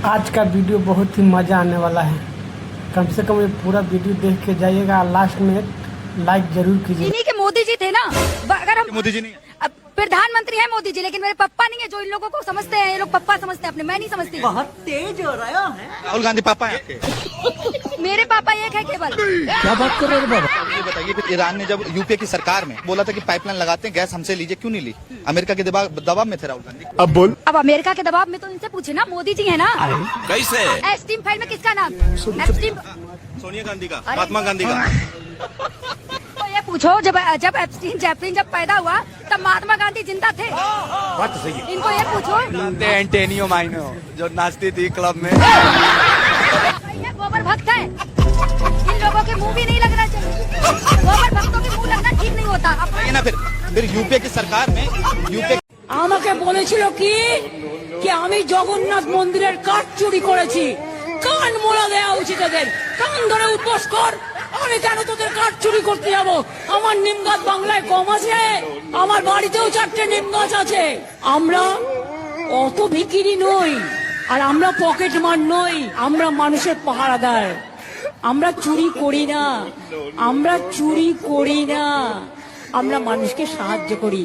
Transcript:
आज का वीडियो बहुत ही मज़ा आने वाला है। कम से कम ये पूरा वीडियो देख के जाइएगा, लास्ट में लाइक जरूर कीजिए। इन्हीं के मोदी जी थे ना। अगर हम मोदी जी नहीं अब प्रधानमंत्री है मोदी जी, लेकिन मेरे पापा नहीं है जो इन लोगों को समझते हैं। ये लोग पापा समझते हैं अपने, मैं नहीं समझती। बहुत तेज हो रहा है। राहुल गांधी पापा है आपके? मेरे पापा एक है केवल। क्या बात कर रहे हो बाबा? ये बताइए कि ईरान ने जब यूपीए की सरकार में बोला था कि पाइपलाइन लगाते हैं, गैस हमसे लीजिए, क्यों नहीं ली? अमेरिका के दबाव में थे राहुल गांधी। अब बोल। अब अमेरिका के दबाव में तो इनसे पूछे ना, मोदी जी है ना। कैसे? एस्टीम फाइल में किसका नाम? एस्टीम सोनिया गांधी का, महात्मा गांधी का। तो ये पूछो, जब एप्स्टीन जेफरीन जब पैदा हुआ तब महात्मा गांधी जिंदा थे? बात तो सही है। इनको ये पूछो। एंटेनियो माइनो जो नाचती थी क्लब में। ये गोबर भक्त है, इन लोगों के मुंह भी नहीं लगना चाहिए। गोबर भक्तों के मुंह लगना ठीक नहीं होता। ये ना फिर यूपीए की सरकार में यूपीए আমাকে বলেছিল কি কি আমি জগন্নাথ মন্দিরের কাঠ চুরি করেছি, কান মোড়া দেওয়া উচিত এদের, কান ধরে উপোস কর। আমি কেন তোদের কাঠ চুরি করতে যাব? আমার নিম গাছ বাংলায় কম আছে, আমার বাড়িতেও 4টে নিম গাছ আছে। আমরা অত ভিখিরি নই, আর আমরা পকেট মার নই, আমরা মানুষের পাহারাদার। আমরা চুরি করি না, আমরা চুরি করি না, আমরা মানুষকে সাহায্য করি।